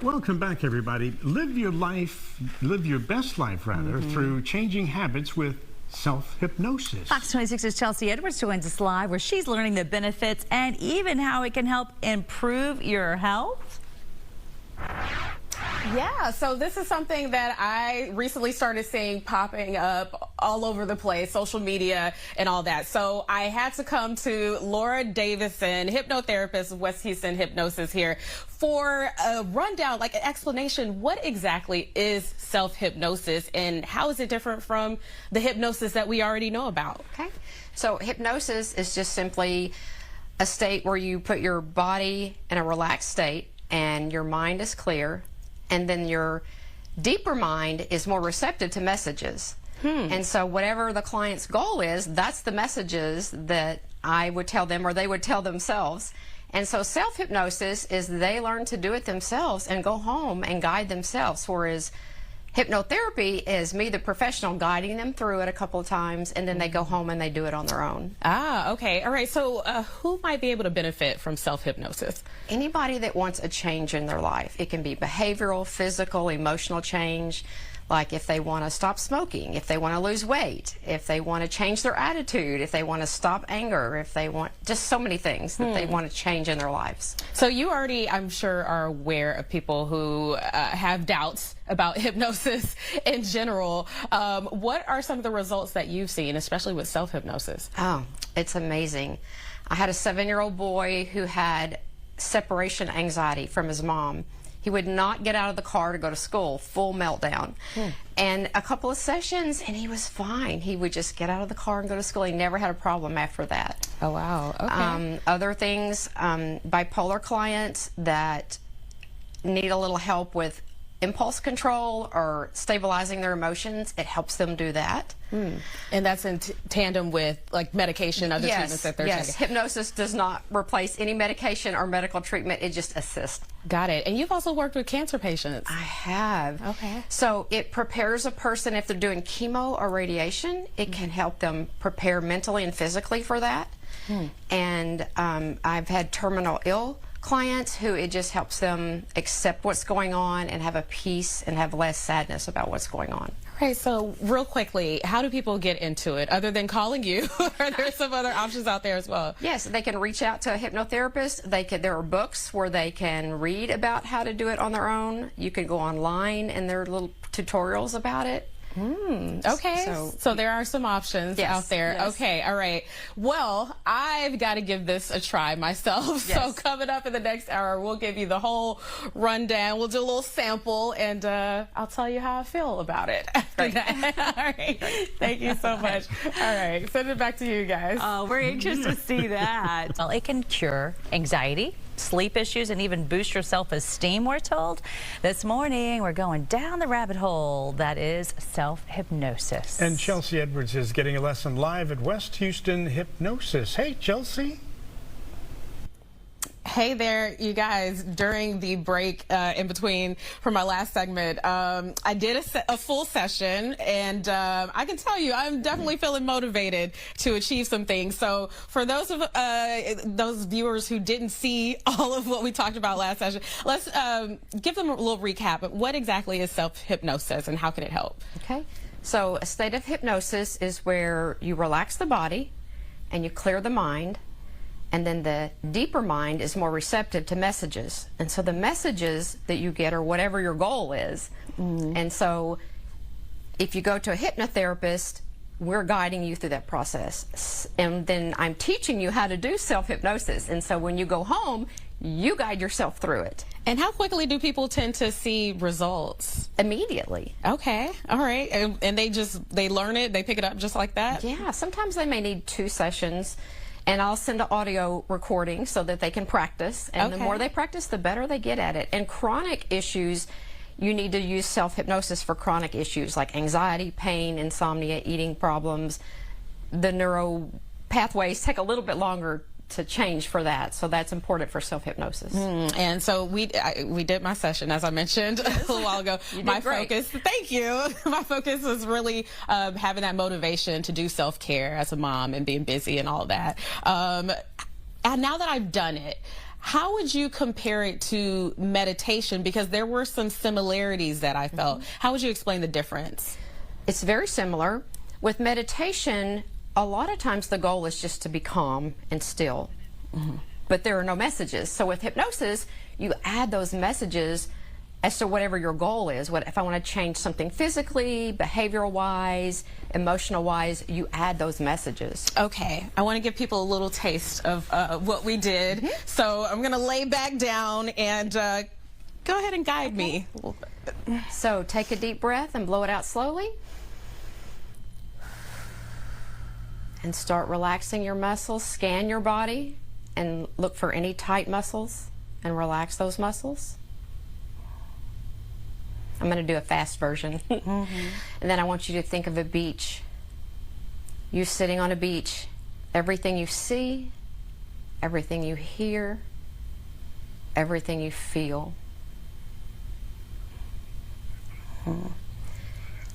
Welcome back, everybody. Live your best life, rather, through changing habits with self-hypnosis. Fox 26's Chelsea Edwards joins us live, where she's learning the benefits and even how it can help improve your health. Yeah, so this is something that I recently started seeing popping up all over the place, social media and all that. So I had to come to Laura Davison, hypnotherapist of West Houston Hypnosis, here for a rundown, like an explanation. What exactly is self-hypnosis and how is it different from the hypnosis that we already know about? Okay, so hypnosis is just simply a state where you put your body in a relaxed state and your mind is clear, and then your deeper mind is more receptive to messages. And so whatever the client's goal is, that's the messages that I would tell them or they would tell themselves. And so self-hypnosis is they learn to do it themselves and go home and guide themselves, whereas hypnotherapy is me, the professional, guiding them through it a couple of times, and then they go home and they do it on their own. Ah, okay. All right. So who might be able to benefit from self-hypnosis? Anybody that wants a change in their life. It can be behavioral, physical, emotional change, like if they want to stop smoking, if they want to lose weight, if they want to change their attitude, if they want to stop anger, if they want just so many things that they want to change in their lives. So you already, I'm sure, are aware of people who have doubts about hypnosis in general. What are some of the results that you've seen, especially with self-hypnosis? Oh, it's amazing. I had a 7-year-old boy who had separation anxiety from his mom. He would not get out of the car to go to school, full meltdown. And a couple of sessions and he was fine. He would just get out of the car and go to school. He never had a problem after that. Oh, wow. Okay. Other things, bipolar clients that need a little help with impulse control or stabilizing their emotions, it helps them do that. And that's in tandem with like medication, other treatments that they're taking. Hypnosis does not replace any medication or medical treatment, it just assists. Got it. And you've also worked with cancer patients. I have. Okay. So it prepares a person, if they're doing chemo or radiation, it can help them prepare mentally and physically for that. And I've had terminal ill clients who it just helps them accept what's going on and have a peace and have less sadness about what's going on. Okay, so real quickly, how do people get into it other than calling you? Are there some other options out there as well? Yes, they can reach out to a hypnotherapist. There are books where they can read about how to do it on their own. You can go online and there are little tutorials about it. Okay, so there are some options out there. Yes. Okay, all right. Well, I've got to give this a try myself. So coming up in the next hour, we'll give you the whole rundown. We'll do a little sample, and I'll tell you how I feel about it after that. All right. Thank you so much. All right, send it back to you guys. Oh, we're anxious to see that. Well, it can cure anxiety, sleep issues, and even boost your self-esteem, we're told. This morning, we're going down the rabbit hole that is self-hypnosis. And Chelsea Edwards is getting a lesson live at West Houston Hypnosis. Hey, Chelsea. Hey there, you guys. During the break in between from my last segment, I did a full session, and I can tell you I'm definitely feeling motivated to achieve some things. So for those viewers who didn't see all of what we talked about last session, let's give them a little recap. What exactly is self-hypnosis and how can it help? Okay, so a state of hypnosis is where you relax the body and you clear the mind. And then the deeper mind is more receptive to messages. And so the messages that you get are whatever your goal is. And so if you go to a hypnotherapist, we're guiding you through that process. And then I'm teaching you how to do self-hypnosis. And so when you go home, you guide yourself through it. And how quickly do people tend to see results? Immediately. Okay, all right. And they learn it, they pick it up just like that? Yeah, sometimes they may need 2 sessions. And I'll send an audio recording so that they can practice. And the more they practice, the better they get at it. And chronic issues, you need to use self-hypnosis for chronic issues like anxiety, pain, insomnia, eating problems. The neuro pathways take a little bit longer to change for that, so that's important for self-hypnosis. And so we did my session, as I mentioned a little while ago. My focus, thank you. My focus was really having that motivation to do self-care as a mom and being busy and all that. And now that I've done it, How would you compare it to meditation? Because there were some similarities that I felt. How would you explain the difference? It's very similar. With meditation, a lot of times the goal is just to be calm and still, but there are no messages. So with hypnosis, you add those messages as to whatever your goal is. What if I want to change something physically, behavioral-wise, emotional-wise, you add those messages. Okay, I want to give people a little taste of what we did. So I'm going to lay back down and go ahead and guide me. So take a deep breath and blow it out slowly. And start relaxing your muscles. Scan your body and look for any tight muscles and relax those muscles. I'm going to do a fast version. And then I want you to think of a beach. You sitting on a beach. Everything you see, everything you hear, everything you feel.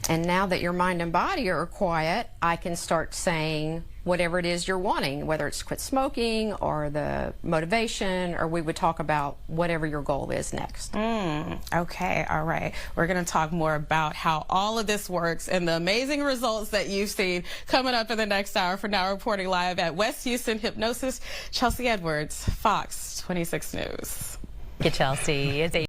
And now that your mind and body are quiet, I can start saying whatever it is you're wanting, whether it's quit smoking or the motivation, or we would talk about whatever your goal is next. Okay, all right. We're going to talk more about how all of this works and the amazing results that you've seen coming up in the next hour. For now, reporting live at West Houston Hypnosis, Chelsea Edwards, Fox 26 News. Thank you, Chelsea. It's